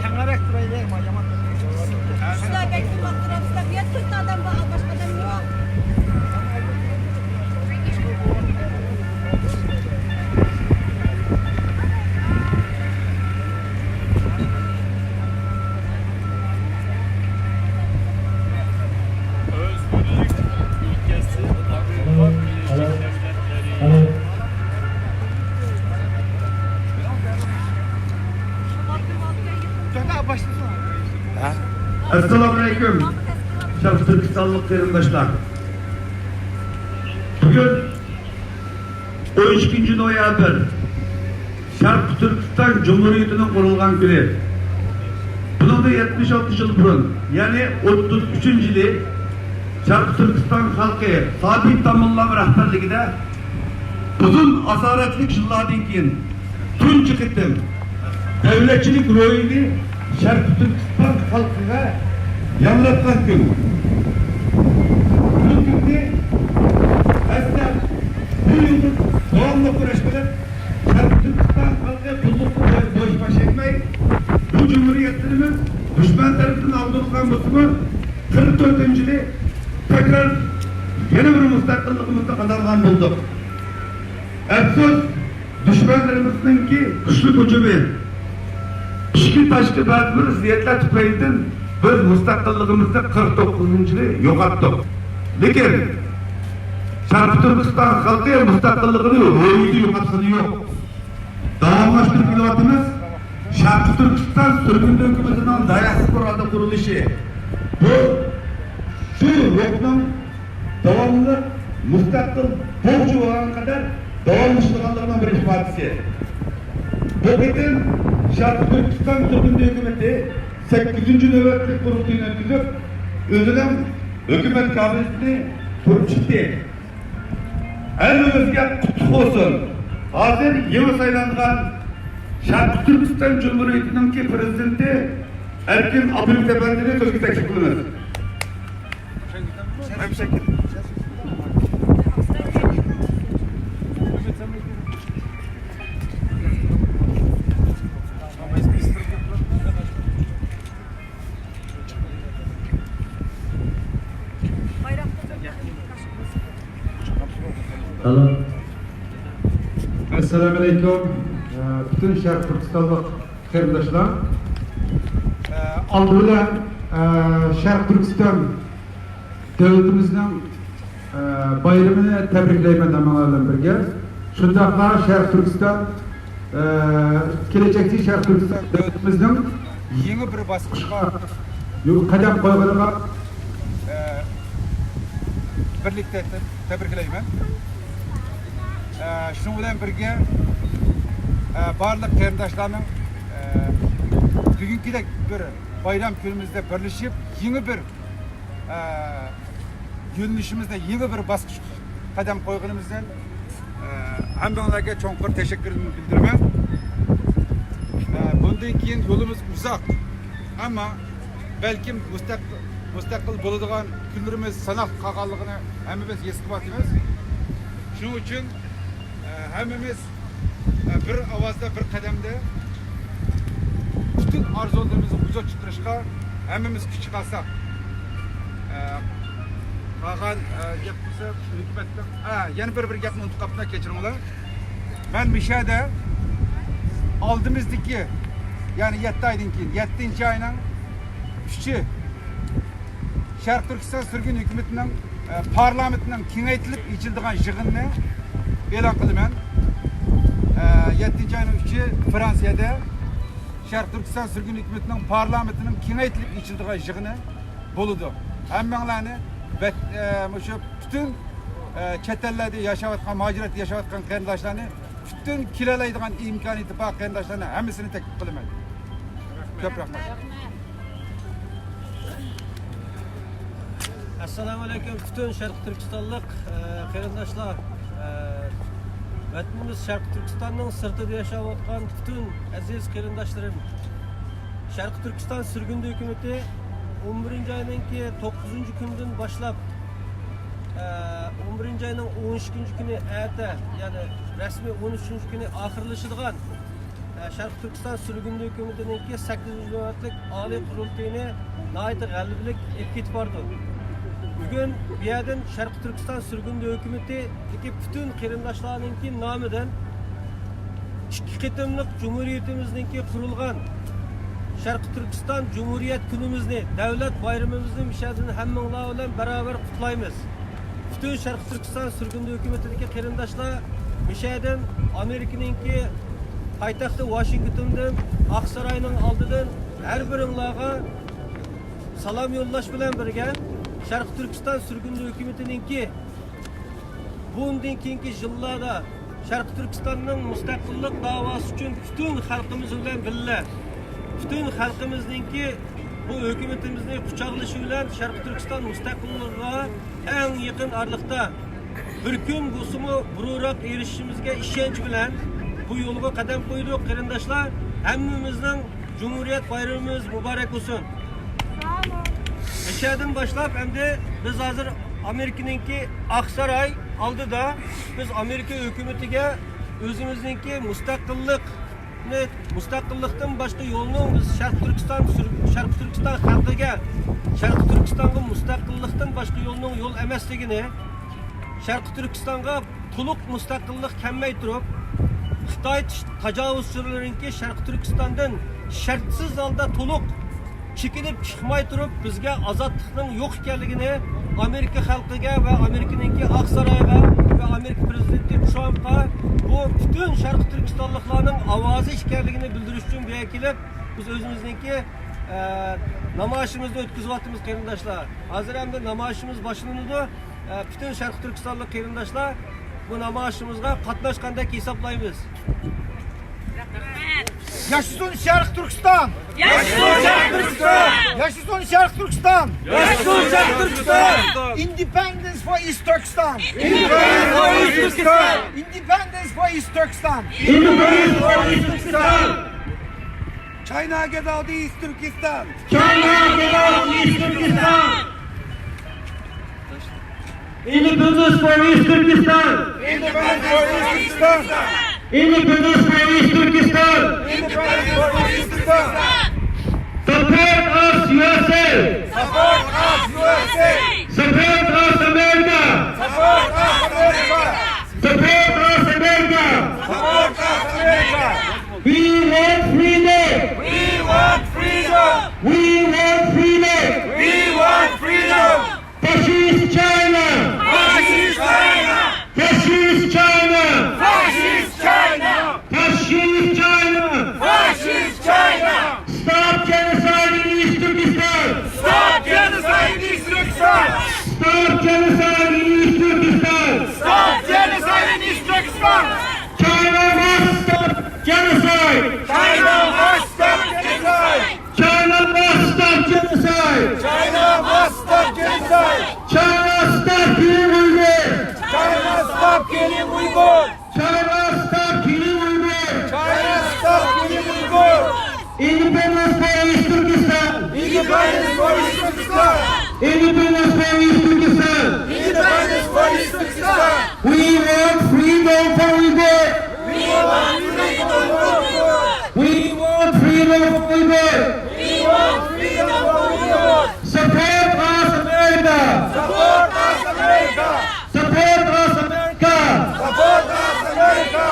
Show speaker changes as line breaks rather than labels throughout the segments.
Kengarak burayı değil mi? Yaman.
Şurada bekliyor, baktırapsızlar. Ya 40 adam var, başka adam yok.
Özgürlük ülkesi Amerika Birleşik Devletleri.
Çok başlasın.
Assalamualaikum. Şarkı Türkistanlık kardeşler. Bugün 13 noyabr Şarkı Türkistan Cumhuriyeti'nin kurulgan günü. Bunun da 76 yıl burun, yani 33. yılı Şarkı Türkistan halkı sabit tamamlama rahberligide uzun asaretlik yıllardan keyin tunç qitim devletçilik rolünü Şarkı Türkistan halkıga yanlatkan gün. Bu günde aslında bu yılın doğumlu kuruşları Şarkı Türkistan halkı kulluklu boş baş etmeyi bu cumhuriyetlerimiz düşman tarafından aldırılan mutluluğu 44. yılı tekrar yeni bir müstakillığımızda kazangan bulduk. Afsus düşmanlarımızın ki güçlü hücumu İşki taşkı bazı bir ziyetler tüpeyden biz müstakillığımızda 49. yılı yoğattık. Lekin Şarkı Türkistan halkı müstakillığını oyuydu yoğatsını yok. Davamlaştırıp kilovatımız Şarkı Türkistan sürgünlü hükümetinin diasporada kuruluşu. Bu şu yoktan devamlı müstakil borcu olan kadar devamlıştırıldığından bir ifadesi. Bu bütün Şarkı Türkistan sürgünlü hükümeti 8. nöbetlik kurulduğunu ötürüp özünün hükümet kabiliyetini kurup çıktı. Elimizge kutluk olsun. Hazır yeni sayılanan Şarkı Türkistan Cumhuriyeti'nin ki prezidenti Erkin Abdülhamit Efendi'ni sözü teklif kılınır.
Alo. Assalamu alaikum. Bütün Şarkı Türkistanlık kardeşler. Aldılar Şarkı Türkistan devletimizin bayramını tebrikleymen demelerle birge. Şundakla Şarkı Türkistan gelecekte Şarkı Türkistan devletimizin
Yeni bir basışga
kadem koymalarına
birlikte tebrikleymen. Şunun bilen birge barlık qarindoshlarning bugünkidek bir bayram günümüzde birleşip yeni bir yo'nalishimizda yeni bir bosqich qadam qo'yganimizdan hammalarga cho'nqur teşekkürümü bildiraman. Bundan keyin yo'limiz uzoq, ammo balkim mustaqil bo'ladigan kunlarimiz sanoq qolganligini hammamiz esga olamiz. Shuning uchun hammamiz bir ovozda bir qadamda bütün arzularimizni yuzaga chiqarishga hammamiz kuch qilsak, qolgan gap bo'lsa hukumatdan yana bir gapni unutib qolibman, kechiringlar. Men Mishada oldimizdagi, ya'ni 7 oydan keyin 7-oyning 3-i Şarkı Türkistan sürgün hükümetinin parlamentinin kengaytirilib ichildigan yig'inni e'lon qildim. 7 ayning 3-i Fransiyada Şarkı Türkistan sürgün hükümetinin parlamentinin kengaytirilib ichildigan yig'ini bo'ladi. Hammanglarni ve şu bütün chet ellarda yashayotgan, muhojiratda yashayotgan qarindoshlarni, bütün kilalaydigan imkoniyati bor qarindoshlarni hammasini taklif qilaman. Ko'p rahmat.
Assalamu alaikum bütün Şarkı Türkistanlık qarindoshlar. Vatanimiz Şarkı Türkistan'ın sırtında yaşayotgan bütün aziz qarindoshlarım. Şarkı Türkistan sürgün hükümeti 11. ayının 9. günden başlap 11. ayının 13. günü erta, yani resmi 13. günü ahırlaşıdığan Sharq Turkiston surgundi hukumatininki 800 navbatlik oliy qurultayini nihoyatda g'alabalik etib ketib bordi. Bugun bu yerdan Sharq Turkiston surgundi hukumatidagi butun qarindoshlarninki nomidan ikki qitimliq Cumhuriyetimizningki qurilgan Sharq Turkiston Cumhuriyet kunimizni, davlat bayramimizni mishadin hammanglar bilan baravar qutlaymiz. Butun Sharq Turkiston surgundi hukumatidagi qarindoshlar mishadin Amerikaninki poytaxti Washingtondan, Oqsaroyning oldidan har biringlarga salom yo'llash bilan birga Sharq Turkiston surgundi hukumatiningki bundan keyingi yillarda Sharq Turkistonning mustaqillik da'vosi uchun butun xalqimiz bilan birga bütün xalqimizningki bu hukumatimizni quchoqlashi bilan Sharq Turkiston mustaqilligiga eng yaqin oraliqda bir kun bo'lsa-mu burroq erishishimizga ishonch bilan bu yo'lga qadam qo'ydik. Qarindoshlar, hammamizning Cumhuriyet bayramimiz muborak bo'lsin. O'shadan boshlab endi biz hozir Amerikaninki Oqsaroy oldida biz Amerika hukumatiga o'zimizningki mustaqillikdan boshqa yo'lni biz Sharq Turkiston xalqiga Sharq Turkistonga mustaqillikdan boshqa yo'lning yo'l emasligini, Sharq Turkistonga to'liq mustaqillik kelmay turib, Xitoy tajovuzchilarininki Sharq Turkistondan shartsiz holda to'liq chekinib chiqmay turib bizga ozodlikning yo'q ekanligini Amerika xalqiga va Amerikaninki Oqsaroyga va Amerika prezidenti Trumpga bu bütün Sharq Turkistonliklarning ovozi ekanligini bildirish uchun bu yerga kelib biz o'zimizningki namoyishimizni o'tkazyapmiz qarindoshlar. Hozir ham namoyishimiz boshlanadi. Bütün Sharq Turkistonlik qarindoshlar bu namoyishimizga qatnashgandek hisoblaymiz.
Yaşasın Sharq Turkiston!
Yaşasın Sharq Turkiston!
Yaşasın Sharq Turkiston!
Yaşasın Sharq Turkiston!
Independence for East Turkestan!
Independence for East Turkestan!
Independence for East Turkestan!
Independence for East Turkestan!
China get out East Turkestan!
China get out East Turkestan!
Independence for East Turkestan!
Independence for East Turkestan!
Independence for East Turkestan!
Independence for East Turkestan!
Support us USA!
Support us USA!
Support us America!
Support us America!
Support us America!
Support us America!
We want freedom!
We want freedom!
We want freedom!
We want freedom!
Fascist China!
Fascist China!
Fascist China!
Fascist China!
Fascist China!
Fascist China!
Stop genocide in East Turkestan!
Stop genocide in East Turkestan!
Stop genocide in East Turkestan!
Stop genocide in East Turkestan!
China must stop genocide!
China must stop genocide!
China must stop genocide!
China must stop genocide!
China stop killing Uyghurs!
China stop killing Uyghurs!
China stop killing Uyghurs!
China stop killing Uyghurs!
Independence for East Turkestan!
Independence for East Turkestan!
Independence for East Turkestan!
Independence for East Turkestan!
We want freedom for Uyghurs!
We want freedom for Uyghurs!
We want freedom for Uyghurs!
We want freedom for Uyghurs!
Support us America!
Support us America!
Support us America!
Support us America!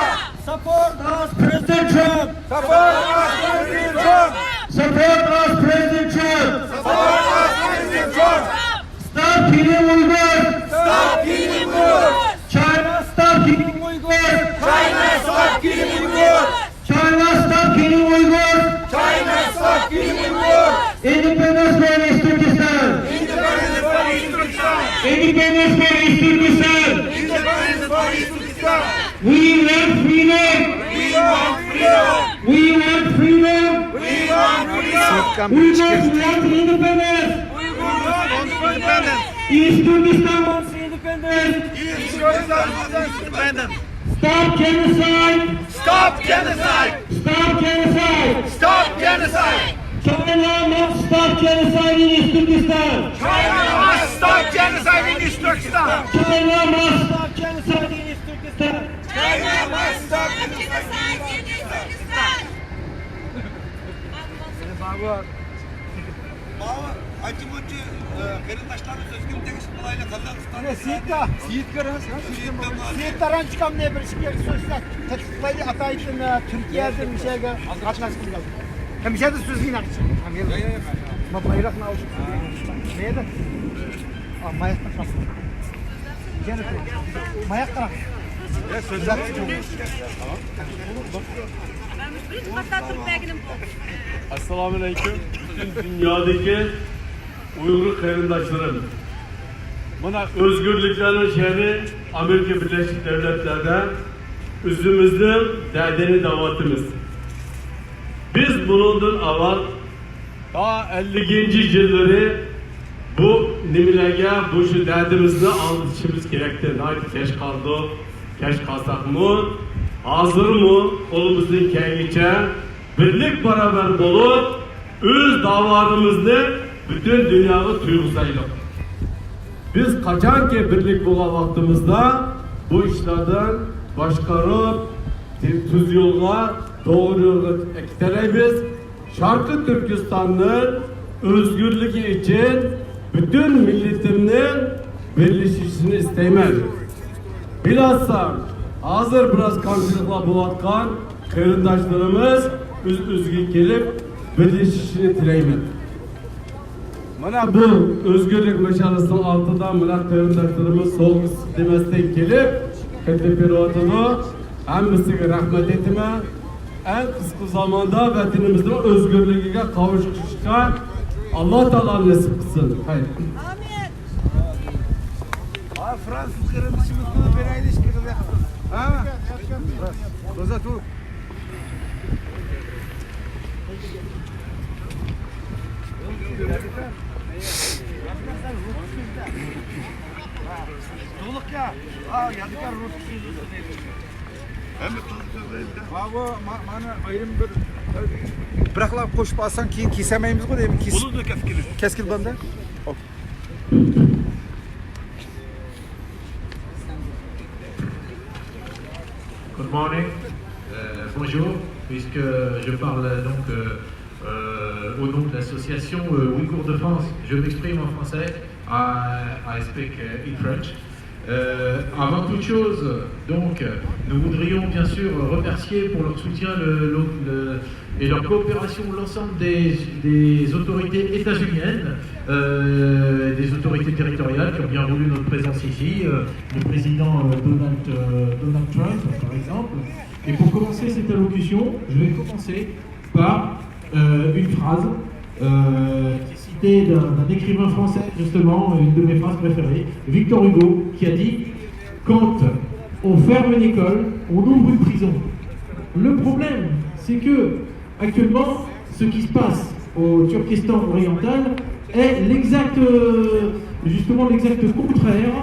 Support us President Trump!
Support us President Trump!
Support us President Trump!
Support us President Trump!
Stop killing Uyghurs!
Stop killing Uyghurs!
China stop killing Uyghurs!
China stop killing Uyghurs!
China stop killing Uyghurs!
China stop killing Uyghurs!
Independence for East Turkestan!
Independence for East Turkestan!
Independence for East Turkestan!
Independence for East Turkestan!
We want freedom!
We want freedom!
We want freedom!
We want freedom!
We just want independence!
We want independence!
East Turkestan wants independence!
East Turkestan wants independence!
Stop genocide!
Stop genocide!
Stop genocide!
Stop genocide!
China must stop genocide in East Turkestan!
China must stop genocide in East Turkestan!
China must stop genocide in East Turkestan!
China must stop
Genocide in East Turkestan!
Acımacı kırındaşlarımız özgür tekişik olayla Kazakistan'da
Seyit görüyoruz.
Seyitlaran çıkam ne bir şey sözler. Tetkiklayı ataytın Türkiye'de bir şeyge azgatnas kılgal. Hem bir şey de söz yine açın. Ma bayrak ne olacak? Neydi? Mayak takmak. Gene mayak takmak.
Sözler.
Ben hiç hatta Türkmen'im.
Assalamu aleyküm. Bütün dünyadaki Uygur kayındaşlarım. Bana özgürlüklerin şehri Amerika Birleşik Devletleri'de üzümüzün derdini davatımız. Biz bunun avval daha 50. yılları bu nimelerge bu şu derdimizni anlatışımız gerekti. Nayt keş kaldı, keş kalsak mı, hazır mı, kolumuzun kengiçe birlik beraber bulup öz davarımızı bütün dünyaya tuygusaylık. Biz kaçan ki birlik bulan vaktimizde bu işlerden başkarıp tuz yolga doğru yolga ekteleyimiz. Şarkı Türkistan'ın özgürlüğü için bütün milletiminin birleşişini isteymez. Bilhassa hazır biraz karşılıkla bulatkan kırındaşlarımız üzgün gelip birleşişini dileymek. Mana bu özgürlük meşalesinin altından mana kırındaşlarımız sol demesden gelip Kırıpirvatını hemmisiga rahmet etme. En kısa zamanda vatanimizin özgürlüğüne kavuşuşa Allah Teala nasip kılsın. Hayır.
Amin.
Fransız kırıntışımız bunu beraydı işte kızı. Ha? Kızı tu. Doluk ya. Yadıkar Rus kızı.
hem de tuzlu sözlerinde.
Baba mana ayrım bir bıraklap koşup alsan keyin kesemeyiz bu değil mi?
Bunu da keskiniz.
Keskil banda.
Good morning, bonjour, puisque je parle donc au nom de l'association Ouïghours de France, je m'exprime en français, I speak in French. Avant toute chose, donc, nous voudrions bien sûr remercier pour leur soutien et leur coopération l'ensemble des autorités états-uniennes, des autorités territoriales qui ont bien voulu notre présence ici, le président Donald Trump par exemple. Et pour commencer cette allocution, je vais commencer par une phrase qui est citée d'un écrivain français, justement, une de mes phrases préférées, Victor Hugo, qui a dit « Quand on ferme une école, on ouvre une prison ». Le problème, c'est que actuellement, ce qui se passe au Turkestan oriental est justement l'exact contraire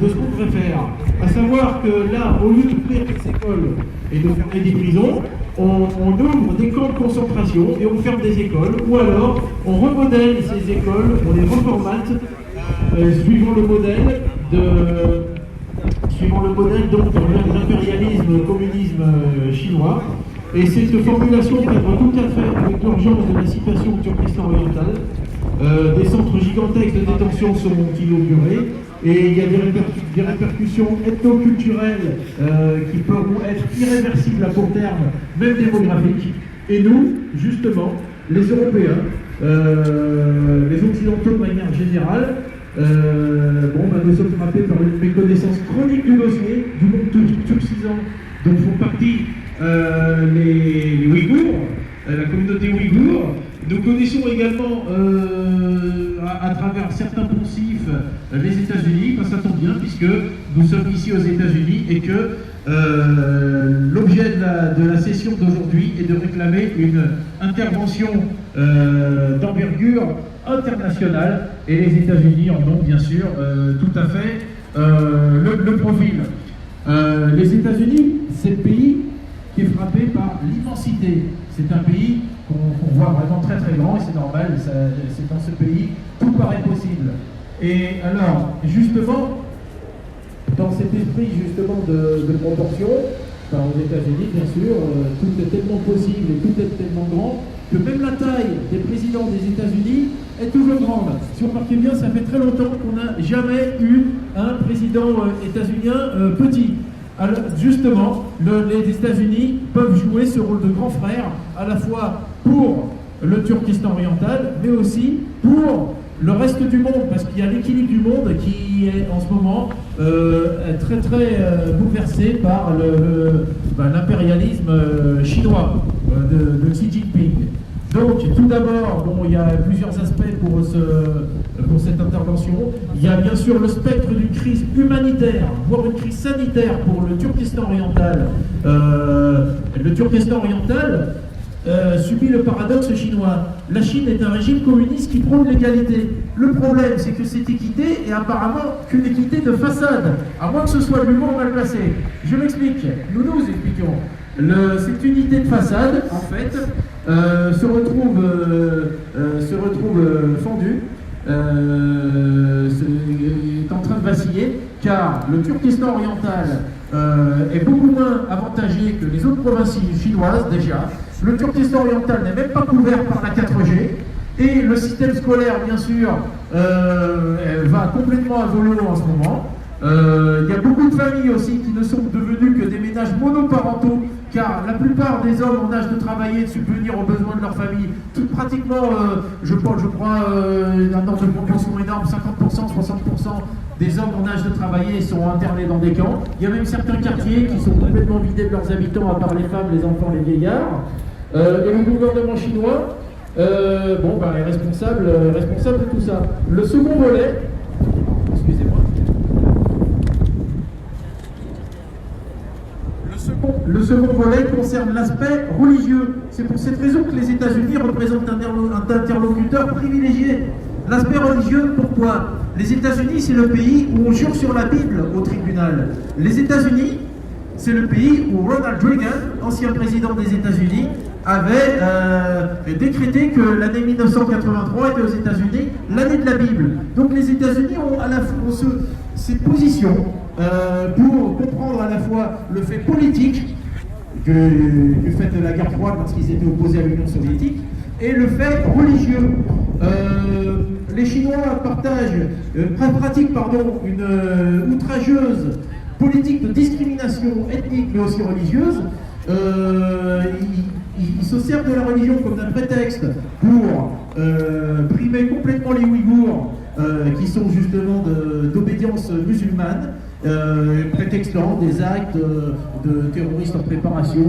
de ce qu'on devrait faire. À savoir que là, au lieu d'ouvrir des écoles et de fermer des prisons, on ouvre des camps de concentration et on ferme des écoles, ou alors on remodèle ces écoles, on les reformate suivant le modèle donc de l'impérialisme, communisme chinois. Et cette formulation cadre tout à fait avec l'urgence de la situation au Turkestan oriental. Des centres gigantesques de détention seront inaugurés et il y a des répercussions ethno-culturelles qui pourront être irréversibles à court terme, même démographiques. Et nous, justement, les Européens, les Occidentaux de manière générale, nous sommes frappés par une méconnaissance chronique du dossier, du monde turcisant dont font partie les Ouïghours, la communauté ouïghour. Nous connaissons également à travers certains poncifs les États-Unis, ça tombe bien puisque nous sommes ici aux États-Unis et que l'objet de la session d'aujourd'hui est de réclamer une intervention d'envergure internationale et les États-Unis en ont bien sûr tout à fait le profil. Les États-Unis, c'est le pays qui est frappé par l'immensité. C'est un pays qu'on voit vraiment très très grand et c'est normal, c'est dans ce pays, tout paraît possible. Et alors, justement, dans cet esprit justement de proportion, aux États-Unis bien sûr, tout est tellement possible et tout est tellement grand que même la taille des présidents des États-Unis est toujours grande. Si vous remarquez bien, ça fait très longtemps qu'on n'a jamais eu un président états-unien petit. Alors, justement, les États-Unis peuvent jouer ce rôle de grand frère, à la fois pour le Turkestan oriental, mais aussi pour le reste du monde, parce qu'il y a l'équilibre du monde qui est en ce moment très bouleversé par l'impérialisme chinois de Xi Jinping. Donc, tout d'abord, bon, il y a plusieurs aspects pour cette intervention. Il y a bien sûr le spectre d'une crise humanitaire, voire une crise sanitaire pour le Turkestan oriental. Le Turkestan oriental subit le paradoxe chinois. La Chine est un régime communiste qui prône l'égalité. Le problème, c'est que cette équité est apparemment qu'une équité de façade, à moins que ce soit de l'humour mal placé. Je m'explique, nous expliquons. Cette unité de façade, en fait, se retrouve fendue, est en train de vaciller, car le Turkestan oriental est beaucoup moins avantagé que les autres provinces chinoises déjà. Le Turkestan oriental n'est même pas couvert par la 4G. Et le système scolaire, bien sûr, va complètement à volo en ce moment. Il y a beaucoup de familles aussi qui ne sont devenues que des ménages monoparentaux, car la plupart des hommes en âge de travailler, de subvenir aux besoins de leur famille, pratiquement, je crois, un ordre de proportion énorme, 50%, 60% des hommes en âge de travailler sont internés dans des camps. Il y a même certains quartiers qui sont complètement vidés de leurs habitants, à part les femmes, les enfants, les vieillards. Et le gouvernement chinois est responsable de tout ça. Le second volet, excusez-moi, le second volet concerne l'aspect religieux. C'est pour cette raison que les États-Unis représentent un interlocuteur privilégié. L'aspect religieux, pourquoi? Les États-Unis, c'est le pays où on jure sur la Bible au tribunal. Les États-Unis, c'est le pays où Ronald Reagan, ancien président des États-Unis, avait décrété que l'année 1983 était aux États-Unis l'année de la Bible. Donc les États-Unis ont à la fois cette position pour comprendre à la fois le fait politique du fait de la guerre froide lorsqu'ils étaient opposés à l'Union soviétique et le fait religieux. Les Chinois pratiquent une outrageuse politique de discrimination ethnique mais aussi religieuse. Ils se servent de la religion comme d'un prétexte pour primer complètement les Ouïghours qui sont justement d'obédience musulmane, prétextant des actes de terroristes en préparation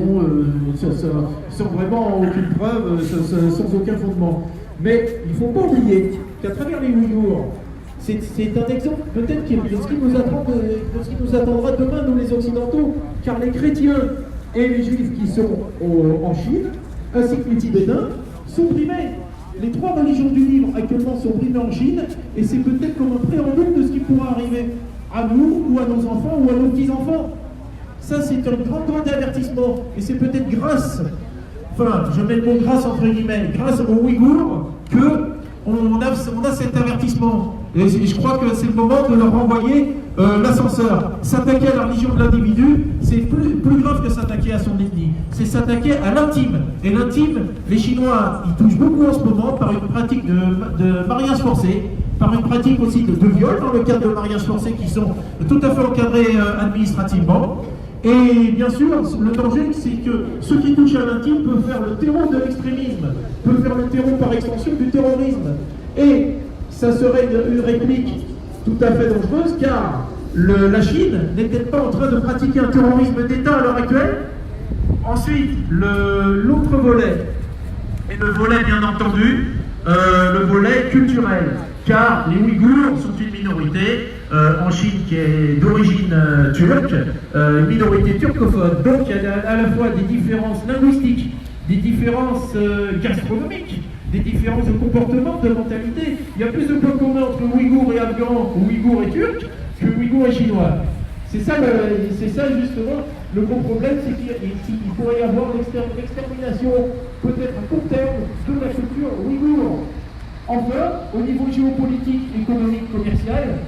sans vraiment aucune preuve, sans aucun fondement. Mais il ne faut pas oublier qu'à travers les Ouïghours, c'est un exemple peut-être de ce qui nous attendra demain, nous les Occidentaux, car les chrétiens et les juifs qui sont en Chine, ainsi que les Tibétains, sont brimés. Les trois religions du livre actuellement sont brimées en Chine, et c'est peut-être comme un préambule de ce qui pourra arriver à nous, ou à nos enfants, ou à nos petits-enfants. Ça, c'est un grand avertissement, et c'est peut-être grâce, je mets le mot grâce entre guillemets, grâce aux Ouïghours, qu'on a cet avertissement. Et je crois que c'est le moment de leur renvoyer l'ascenseur. S'attaquer à la religion de l'individu, c'est plus grave que s'attaquer à son ethnie. C'est s'attaquer à l'intime. Et l'intime, les Chinois, ils touchent beaucoup en ce moment par une pratique de mariage forcé, par une pratique aussi de viol dans le cadre de mariages forcés qui sont tout à fait encadrés administrativement. Et bien sûr, le danger, c'est que ceux qui touchent à l'intime peuvent faire le terreau de l'extrémisme, peuvent faire le terreau par extension du terrorisme. Et ça serait une réplique tout à fait dangereuse, car la Chine n'est-elle pas en train de pratiquer un terrorisme d'État à l'heure actuelle? Ensuite, l'autre volet, et le volet bien entendu, le volet culturel, car les Ouïghours sont une minorité en Chine qui est d'origine turque, une minorité turcophone, donc il y a à la fois des différences linguistiques, des différences gastronomiques, des différences de comportement, de mentalité. Il y a plus de points communs entre Ouïghours et Afghans, ou Ouïghours et Turcs, que Ouïghours et Chinois. C'est ça justement le gros problème, c'est qu'il pourrait y avoir l'extermination, peut-être à court terme, de la culture ouïghour. Enfin, au niveau géopolitique, économique, commercial,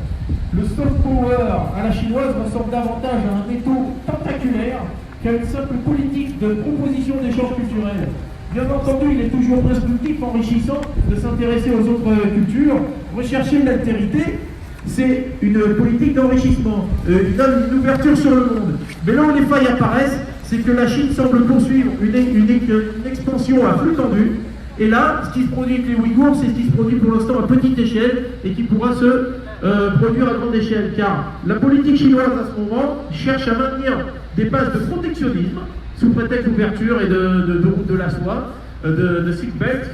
le soft power à la chinoise ressemble davantage à un étau tentaculaire qu'à une simple politique de proposition d'échange culturel. Bien entendu, il est toujours instructif, enrichissant de s'intéresser aux autres cultures. Rechercher l'altérité, c'est une politique d'enrichissement, une ouverture sur le monde. Mais là où les failles apparaissent, c'est que la Chine semble poursuivre une expansion à flux tendu. Et là, ce qui se produit avec les Ouïghours, c'est ce qui se produit pour l'instant à petite échelle et qui pourra se produire à grande échelle. Car la politique chinoise à ce moment cherche à maintenir des bases de protectionnisme sous prétexte d'ouverture et de route de la soie, de Silk Belt,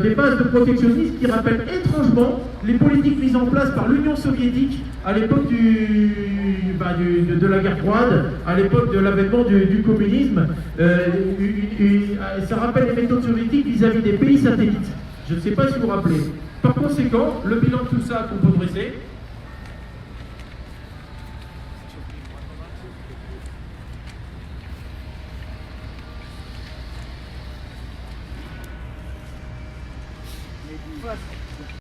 des bases de protectionnisme qui rappellent étrangement les politiques mises en place par l'Union soviétique à l'époque de la guerre froide, à l'époque de l'avènement du communisme. Ça rappelle les méthodes soviétiques vis-à-vis des pays satellites. Je ne sais pas si vous vous rappelez. Par conséquent, le bilan de tout ça qu'on peut dresser,